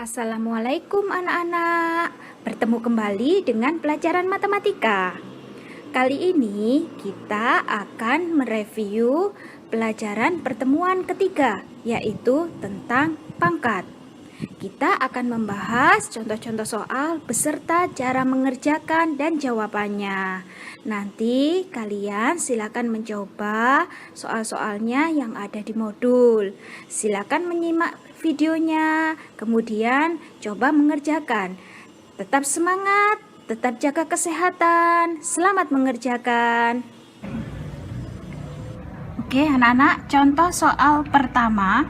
Assalamualaikum anak-anak. Bertemu kembali dengan pelajaran matematika. Kali ini kita akan mereview pelajaran pertemuan ketiga, yaitu tentang pangkat. Kita akan membahas contoh-contoh soal beserta cara mengerjakan dan jawabannya. Nanti kalian silakan mencoba soal-soalnya yang ada di modul. Silakan menyimak videonya, kemudian coba mengerjakan. Tetap semangat, tetap jaga kesehatan. Selamat mengerjakan. Oke anak-anak, contoh soal pertama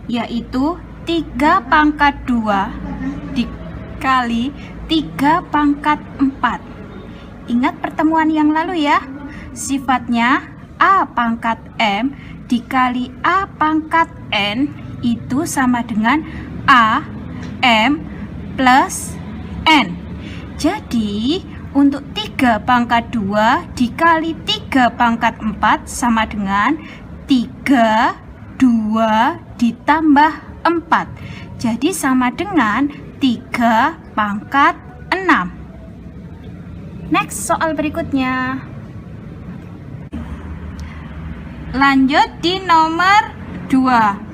yaitu 3 pangkat 2 dikali 3 pangkat 4. Ingat pertemuan yang lalu ya. Sifatnya A pangkat M dikali A pangkat N itu sama dengan A M plus N. Jadi untuk 3 pangkat 2 dikali 3 pangkat 4 sama dengan 3, 2 ditambah 4. Jadi sama dengan 3 pangkat 6. Next, soal berikutnya. Lanjut di nomor 2.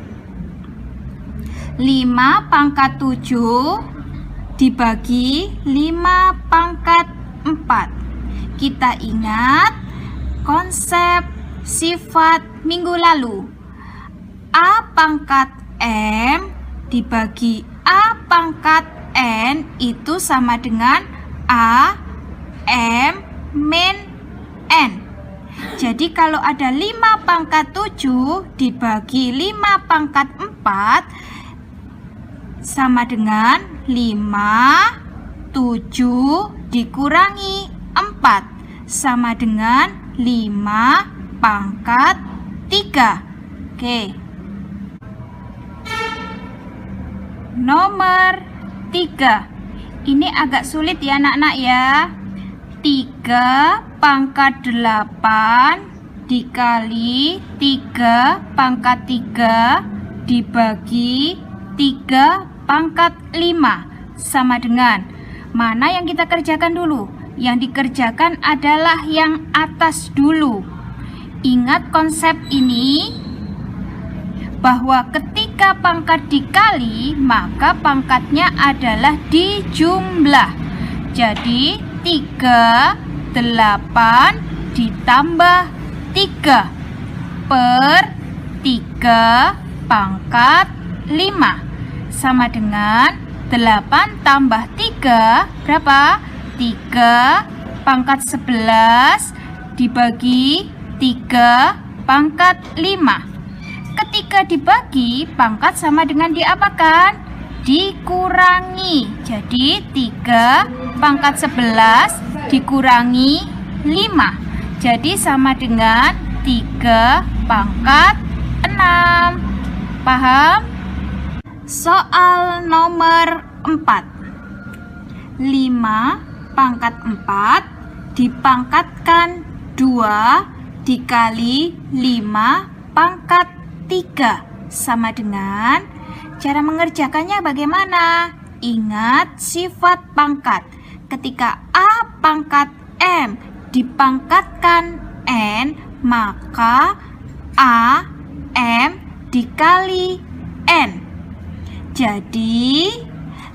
5 pangkat 7 dibagi 5 pangkat 4. Kita ingat konsep sifat minggu lalu. A pangkat M dibagi A pangkat N itu sama dengan A M min N. Jadi kalau ada 5 pangkat 7 dibagi 5 pangkat 4 sama dengan 5, 7 dikurangi 4 sama dengan 5 pangkat 3. Oke. Nomor 3. Ini agak sulit ya anak-anak ya. 3 pangkat 8 dikali 3 pangkat 3 dibagi 3 pangkat 5 sama dengan, mana yang kita kerjakan dulu? Yang dikerjakan adalah yang atas dulu. Ingat konsep ini, bahwa ketika pangkat dikali maka pangkatnya adalah dijumlah. Jadi 3, 8 ditambah 3 per 3 pangkat 5 sama dengan 8 tambah 3 berapa? 3 pangkat 11 dibagi 3 pangkat 5. Ketika dibagi, pangkat sama dengan diapakan? Dikurangi. Jadi 3 pangkat 11 dikurangi 5. Jadi sama dengan 3 pangkat 6. Paham? Soal nomor 4. 5 pangkat 4 dipangkatkan 2 dikali 5 pangkat 3 sama dengan, cara mengerjakannya bagaimana? Ingat sifat pangkat. Ketika A pangkat M dipangkatkan N, maka A M dikali N. Jadi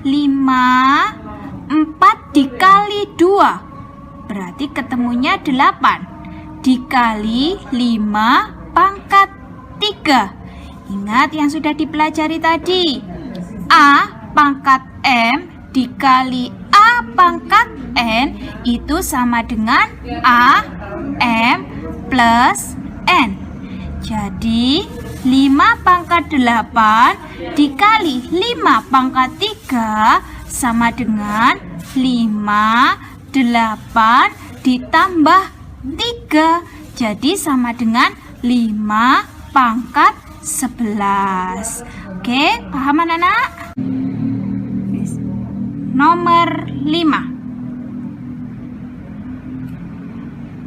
5, 4 dikali 2 berarti ketemunya 8 dikali 5 pangkat 3. Ingat yang sudah dipelajari tadi. A pangkat M dikali A pangkat N itu sama dengan A M plus N. Jadi 5 pangkat 8 dikali 5 pangkat 3 sama dengan 5, 8 ditambah 3. Jadi sama dengan 5 pangkat 11. Oke, paham anak-anak? Nomor 5.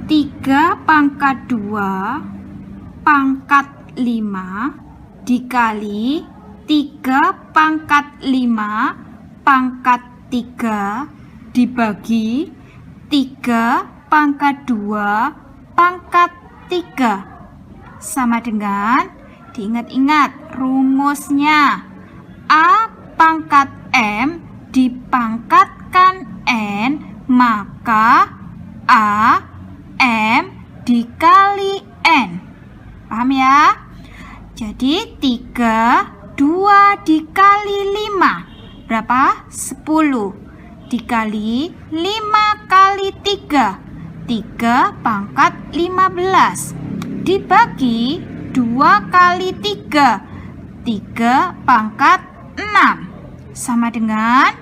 3 pangkat 2 pangkat 5 dikali 3 pangkat 5 pangkat 3 dibagi 3 pangkat 2 pangkat 3 sama dengan, diingat-ingat rumusnya, A pangkat M dipangkatkan N, maka A M dikali N. Paham ya? Jadi 2 dikali 5 berapa? 10 dikali 5 kali 3 pangkat 15 dibagi 2 kali 3 pangkat 6 sama dengan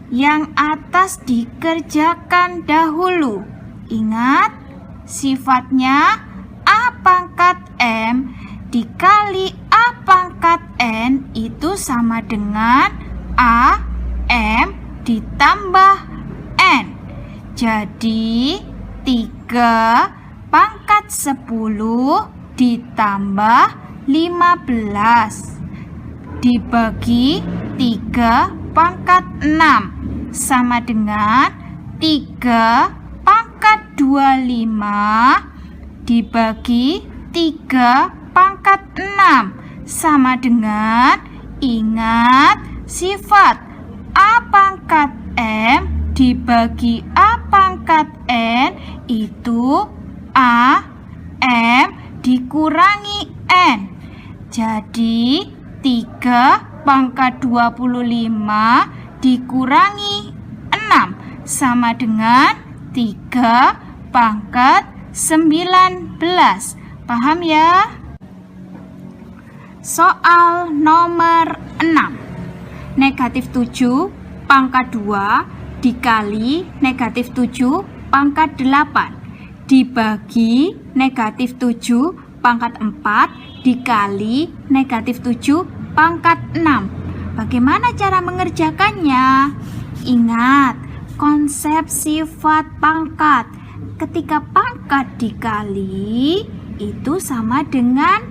yang atas dikerjakan dahulu. Ingat sifatnya A pangkat M dikali A pangkat N itu sama dengan A M ditambah N. Jadi 3 pangkat 10 ditambah 15 dibagi 3 pangkat 6 sama dengan 3 pangkat 25 dibagi 3 pangkat 6 sama dengan, ingat sifat A pangkat M dibagi A pangkat N itu A M dikurangi N. Jadi 3 pangkat 25 dikurangi 6 sama dengan 3 pangkat 19. Paham ya? Soal nomor 6. Negatif 7 pangkat 2 dikali negatif 7 pangkat 8 dibagi negatif 7 pangkat 4 dikali negatif 7 pangkat 6. Bagaimana cara mengerjakannya? Ingat konsep sifat pangkat. Ketika pangkat dikali itu sama dengan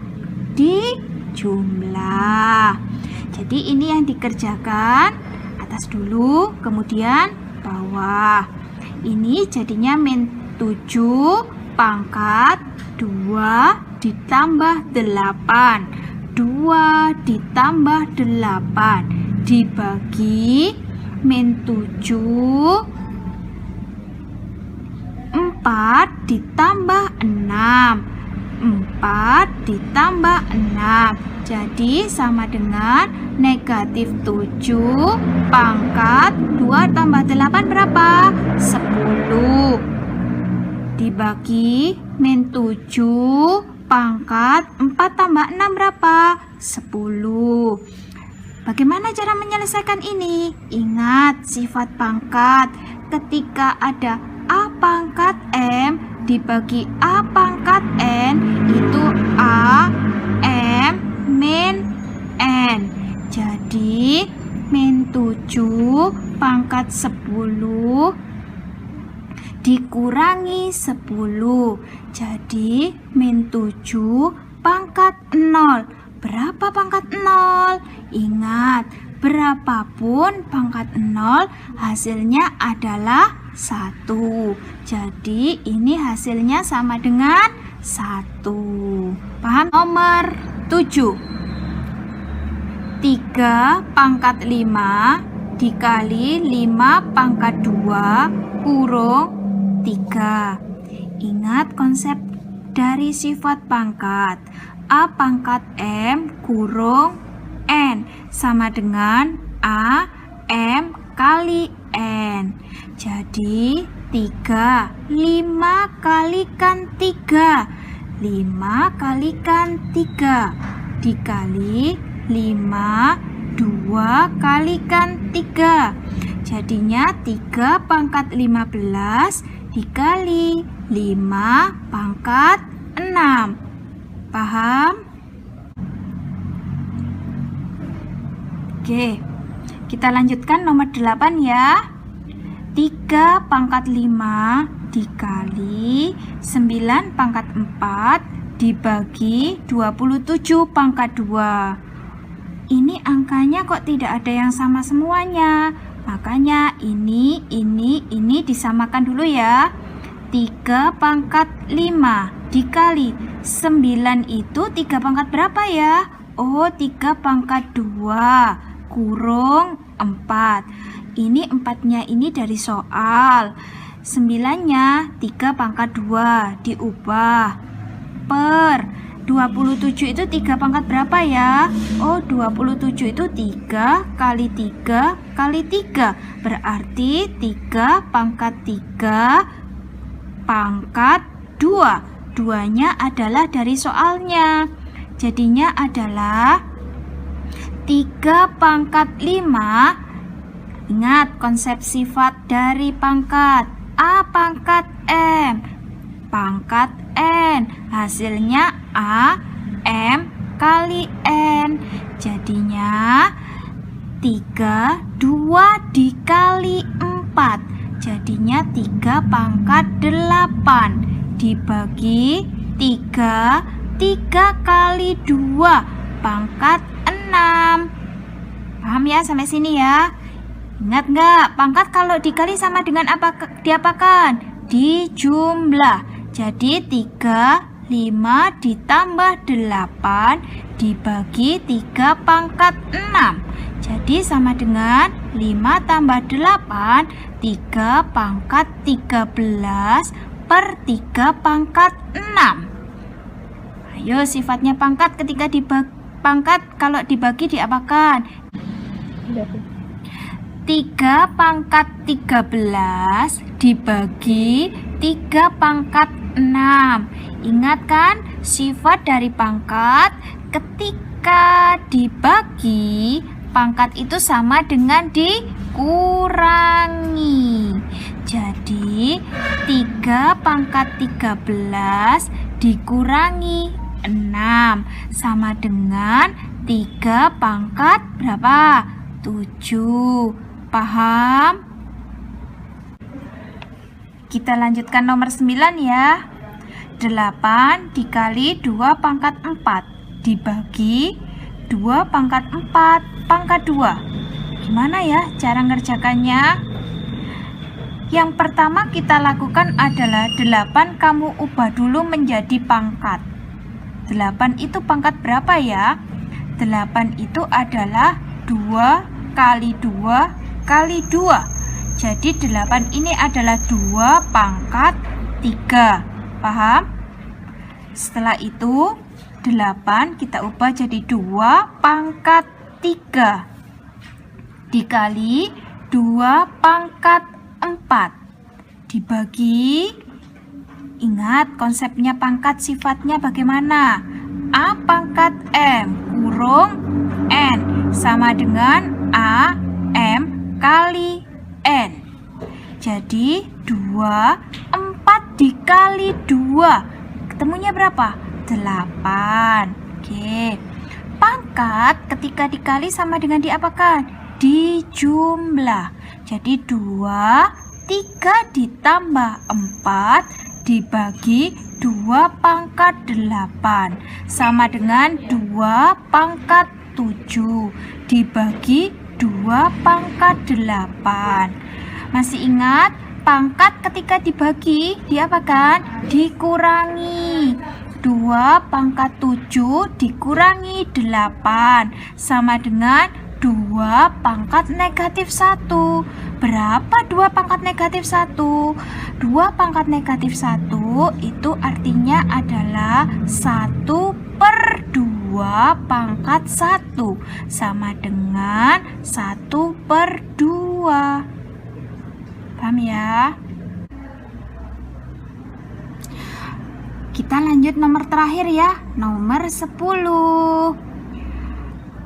dijumlah. Jadi ini yang dikerjakan atas dulu, kemudian bawah. Ini jadinya min 7 pangkat 2 ditambah 8. 2 ditambah 8 dibagi min 7 4 ditambah 6. 4 ditambah 6 jadi sama dengan negatif 7 pangkat 2 tambah 8 berapa? 10 dibagi min 7 pangkat 4 tambah 6 berapa? 10. Bagaimana cara menyelesaikan ini? Ingat sifat pangkat. Ketika ada A pangkat M dibagi A pangkat N itu A M min N. Jadi min 7 pangkat 10 dikurangi 10. Jadi min 7 pangkat 0. Berapa pangkat 0? Ingat, berapapun pangkat 0 hasilnya adalah 1. Jadi ini hasilnya sama dengan 1. Paham? Nomor 7. 3 pangkat 5 dikali 5 pangkat 2 kurung 3. Ingat konsep dari sifat pangkat. A pangkat M kurung N sama dengan A M kali N. Jadi 3 5 kalikan 3 5 kalikan 3 dikali 5 2 kalikan 3 jadinya 3 pangkat 15 dikali 5 pangkat 6. Paham? Oke, kita lanjutkan nomor 8 ya. 3 pangkat 5 dikali 9 pangkat 4 dibagi 27 pangkat 2. ini angkanya kok tidak ada yang sama semuanya. Makanya ini disamakan dulu ya. 3 pangkat 5 dikali 9 itu 3 pangkat berapa ya? Oh, 3 pangkat 2 kurung 4. Ini 4-nya ini dari soal. 9-nya 3 pangkat 2 diubah per 27 itu 3 pangkat berapa ya? Oh, 27 itu 3 kali 3 kali 3. Berarti 3 pangkat 3 pangkat 2. 2-nya adalah dari soalnya. Jadinya adalah 3 pangkat 5. Ingat konsep sifat dari pangkat. A pangkat M pangkat N. Hasilnya A M kali N. Jadinya 3 2 dikali 4. Jadinya 3 pangkat 8 dibagi 3 kali 2 pangkat 6. Paham ya sampai sini ya? Ingat nggak? Pangkat kalau dikali sama dengan apa? Diapakan? Dijumlah. Jadi 3 5 ditambah 8 dibagi 3 pangkat 6. Jadi sama dengan 5 tambah 8 3 pangkat 13 per 3 pangkat 6. Ayo sifatnya pangkat ketika pangkat kalau dibagi diapakan? 3 pangkat 13 dibagi 3 pangkat 6. Ingat kan sifat dari pangkat ketika dibagi pangkat itu sama dengan dikurangi. Jadi 3 pangkat 13 dikurangi 6 sama dengan 3 pangkat berapa? 7. Paham? Kita lanjutkan nomor 9 ya. 8 dikali 2 pangkat 4 dibagi 2 pangkat 4 pangkat 2. Gimana ya cara ngerjakannya? Yang pertama kita lakukan adalah 8 kamu ubah dulu menjadi pangkat. 8 itu pangkat berapa ya? 8 itu adalah 2 kali 2 kali 2. Jadi 8 ini adalah 2 pangkat 3. Paham? Setelah itu 8 kita ubah jadi 2 pangkat 3 dikali 2 pangkat 4 dibagi. Ingat konsepnya pangkat sifatnya bagaimana? A pangkat M kurung N sama dengan A M kali N. Jadi 2 4 dikali 2 ketemunya berapa? 8. Oke. Pangkat ketika dikali sama dengan diapakan? Dijumlah. Jadi 2 3 ditambah 4 dibagi 2 pangkat 8 sama dengan 2 pangkat 7 dibagi 2 pangkat 8. Masih ingat pangkat ketika dibagi diapakan? Dikurangi. 2 pangkat 7 dikurangi 8 sama dengan 2 pangkat negatif 1. Berapa 2 pangkat negatif 1? 2 pangkat negatif 1 itu artinya adalah 1 per 2 pangkat 1 sama dengan 1 per 2. Paham ya? Kita lanjut nomor terakhir ya, nomor 10.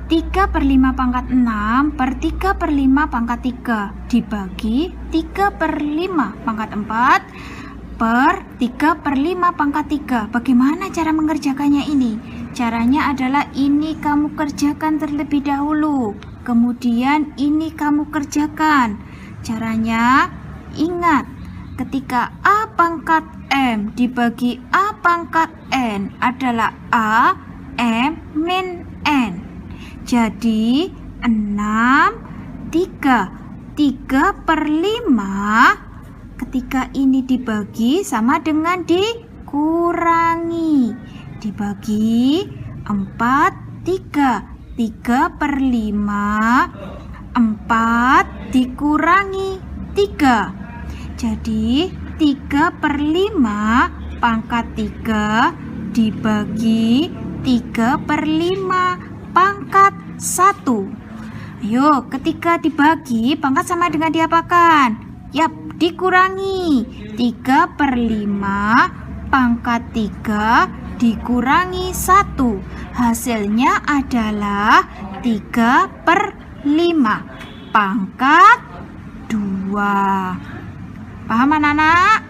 3 per 5 pangkat 6 per 3 per 5 pangkat 3 dibagi 3 per 5 pangkat 4 per 3 per 5 pangkat 3. Bagaimana cara mengerjakannya ini? Caranya adalah ini kamu kerjakan terlebih dahulu, kemudian ini kamu kerjakan. Caranya ingat, ketika A pangkat M dibagi A pangkat N adalah A M min N. Jadi 6, 3. 3/5 ketika ini dibagi sama dengan dikurangi. Dibagi 4, 3. 3/5, 4 dikurangi 3. Jadi 3/5 pangkat 3 dibagi 3/5 pangkat 1. Ayo, ketika dibagi pangkat sama dengan diapakan? Yap, dikurangi. 3/5 pangkat 3 dikurangi 1. Hasilnya adalah 3/5 pangkat 2. Paham anak-anak?